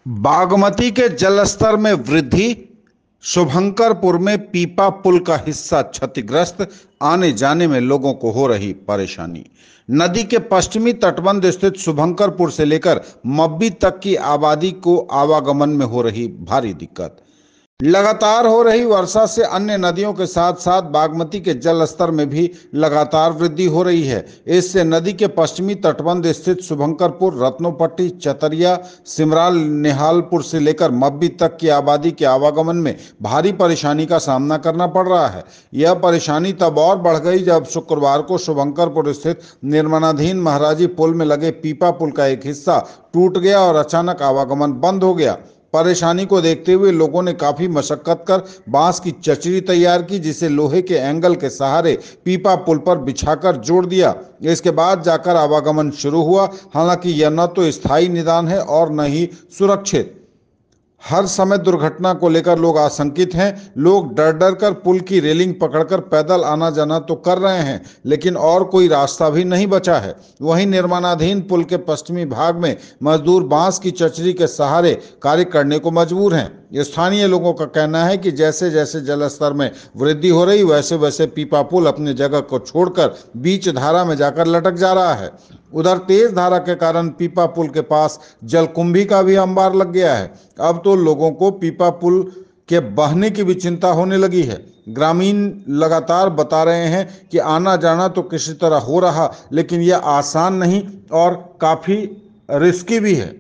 बागमती के जलस्तर में वृद्धि। शुभंकरपुर में पीपा पुल का हिस्सा क्षतिग्रस्त। आने जाने में लोगों को हो रही परेशानी। नदी के पश्चिमी तटबंध स्थित शुभंकरपुर से लेकर मब्बी तक की आबादी को आवागमन में हो रही भारी दिक्कत। लगातार हो रही वर्षा से अन्य नदियों के साथ साथ बागमती के जल स्तर में भी लगातार वृद्धि हो रही है। इससे नदी के पश्चिमी तटबंध स्थित शुभंकरपुर, रत्नोपट्टी, चतरिया, सिमराल, निहालपुर से लेकर मब्बी तक की आबादी के आवागमन में भारी परेशानी का सामना करना पड़ रहा है। यह परेशानी तब और बढ़ गई जब शुक्रवार को शुभंकरपुर स्थित निर्माणाधीन महाराजी पुल में लगे पीपा पुल का एक हिस्सा टूट गया और अचानक आवागमन बंद हो गया। परेशानी को देखते हुए लोगों ने काफी मशक्कत कर बांस की चचरी तैयार की, जिसे लोहे के एंगल के सहारे पीपा पुल पर बिछाकर जोड़ दिया। इसके बाद जाकर आवागमन शुरू हुआ। हालांकि यह न तो स्थायी निदान है और न ही सुरक्षित। हर समय दुर्घटना को लेकर लोग आशंकित हैं। लोग डर डर कर पुल की रेलिंग पकड़कर पैदल आना जाना तो कर रहे हैं, लेकिन और कोई रास्ता भी नहीं बचा है। वहीं निर्माणाधीन पुल के पश्चिमी भाग में मजदूर बांस की चचरी के सहारे कार्य करने को मजबूर हैं। स्थानीय लोगों का कहना है कि जैसे जैसे जलस्तर में वृद्धि हो रही, वैसे वैसे पीपा पुल अपनी जगह को छोड़कर बीच धारा में जाकर लटक जा रहा है। उधर तेज धारा के कारण पीपा पुल के पास जलकुंभी का भी अंबार लग गया है। अब तो लोगों को पीपा पुल के बहने की भी चिंता होने लगी है। ग्रामीण लगातार बता रहे हैं कि आना जाना तो किसी तरह हो रहा, लेकिन यह आसान नहीं और काफी रिस्की भी है।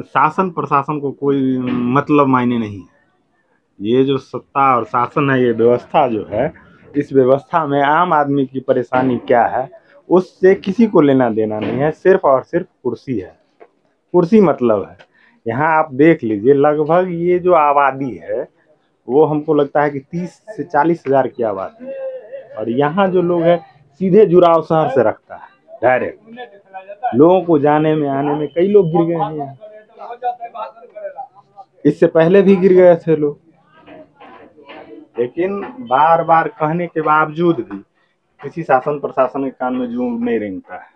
शासन प्रशासन को कोई मतलब मायने नहीं है। ये जो सत्ता और शासन है, ये व्यवस्था जो है, इस व्यवस्था में आम आदमी की परेशानी क्या है उससे किसी को लेना देना नहीं है। सिर्फ और सिर्फ कुर्सी है, कुर्सी मतलब है। यहाँ आप देख लीजिए, लगभग ये जो आबादी है वो हमको लगता है कि 30 से 40 हजार की आबादी है। और यहाँ जो लोग हैं सीधे जुड़ाव शहर से रखता है, डायरेक्ट। लोगों को जाने में आने में कई लोग गिर गए हैं यहाँ। इससे पहले भी गिर गए थे लोग, लेकिन बार बार कहने के बावजूद भी किसी शासन प्रशासन के कान में जूं नहीं रेंगता है।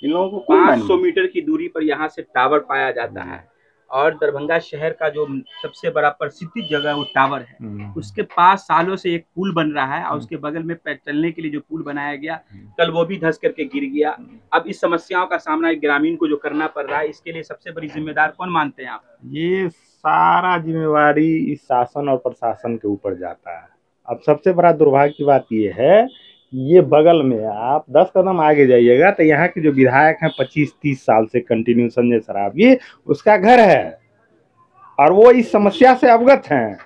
इन लोगों को 500 मीटर की दूरी पर यहाँ से टावर पाया जाता है और दरभंगा शहर का जो सबसे बड़ा प्रसिद्ध जगह है वो टावर है। उसके पास सालों से एक पुल बन रहा है और उसके बगल में चलने के लिए जो पुल बनाया गया, कल वो भी धंस करके गिर गया। अब इस समस्याओं का सामना एक ग्रामीण को जो करना पड़ रहा है, इसके लिए सबसे बड़ी जिम्मेदार कौन मानते हैं आप? ये सारा जिम्मेवारी इस शासन और प्रशासन के ऊपर जाता है। अब सबसे बड़ा दुर्भाग्य की बात ये है, ये बगल में आप 10 कदम आगे जाइएगा तो यहाँ के जो विधायक हैं 25-30 साल से कंटिन्यू, संजय सराफ, ये उसका घर है और वो इस समस्या से अवगत हैं।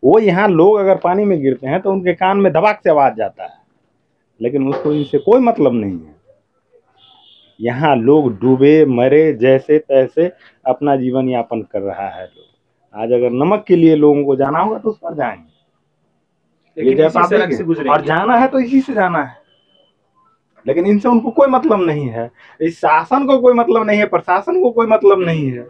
वो यहाँ लोग अगर पानी में गिरते हैं तो उनके कान में दबाक से आवाज जाता है, लेकिन उसको इनसे कोई मतलब नहीं है। यहाँ लोग डूबे मरे जैसे तैसे अपना जीवन यापन कर रहा है लोग। आज अगर नमक के लिए लोगों को जाना होगा तो उस पर जाएंगे, और जाना है तो इसी से जाना है। लेकिन इनसे उनको कोई मतलब नहीं है, इस शासन को कोई मतलब नहीं है, प्रशासन को कोई मतलब नहीं है।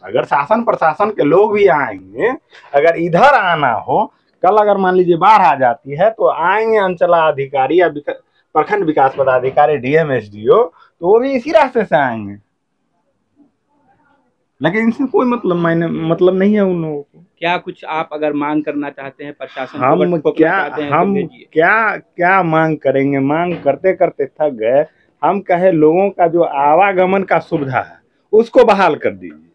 अगर शासन प्रशासन के लोग भी आएंगे, अगर इधर आना हो, कल अगर मान लीजिए बाढ़ आ जाती है तो आएंगे अंचलाधिकारी या प्रखंड विकास पदाधिकारी, डीएम, एसडीओ, तो वो भी इसी रास्ते से आएंगे। लेकिन इनसे कोई मतलब नहीं है उन लोगों को। क्या कुछ आप अगर मांग करना चाहते हैं प्रशासन को? हम क्या मांग करेंगे? मांग करते करते थक गए। हम कहे लोगों का जो आवागमन का सुविधा है उसको बहाल कर दीजिए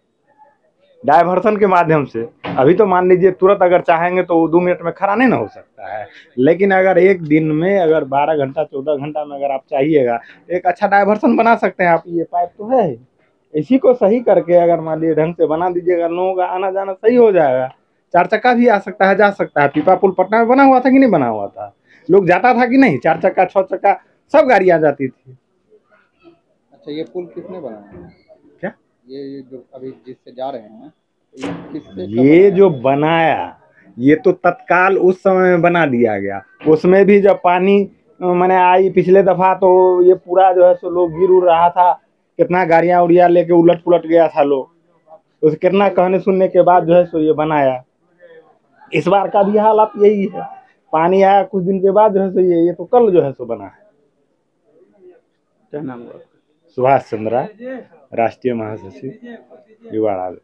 डायवर्सन के माध्यम से। अभी तो मान लीजिए तुरंत अगर चाहेंगे तो 2 मिनट में खड़ा नहीं ना हो सकता है, लेकिन अगर एक दिन में अगर 12 घंटा 14 घंटा में अगर आप चाहिएगा, एक अच्छा डायवर्सन बना सकते हैं आप। ये पाइप तो है, इसी को सही करके अगर मान लीजिए ढंग से बना दीजिएगा, लोगों का आना जाना सही हो जाएगा। 4 चक्का भी आ सकता है, जा सकता है। पीपा पुल पटना में बना हुआ था कि नहीं बना हुआ था? लोग जाता था कि नहीं, 4 चक्का 6 चक्का सब गाड़ियां जाती थी। अच्छा, ये पुल किसने बनाया? क्या ये जो अभी जिससे जा रहे हैं, ये किससे कब ये बनाया? जो बनाया, ये तो तत्काल उस समय में बना दिया गया। उसमें भी जब पानी मैंने आई पिछले दफा, तो ये पूरा जो है सो लोग गिर उड़ रहा था, कितना गाड़ियां उड़िया लेके उलट पुलट गया था लोग। उस कितना कहने सुनने के बाद जो है सो ये बनाया। इस बार का भी हालात यही है, पानी आया कुछ दिन के बाद जो है सो ये तो कल जो है सो बना है। क्या नाम हुआ? सुभाष चंद्रा, राष्ट्रीय महासचिव युवा राज्य।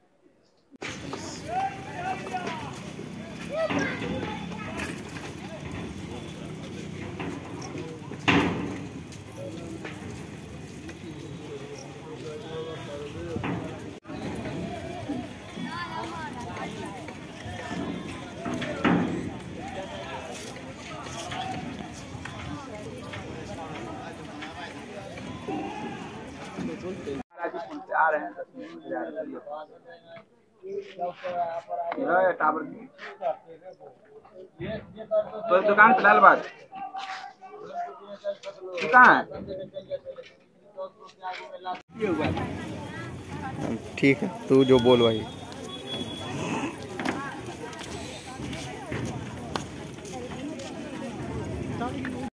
आ रहे हैं 10 मिनट में आ रहे हैं टावर तो दुकान पे लालबाग कहाँ है? ठीक है, तू जो बोल वही।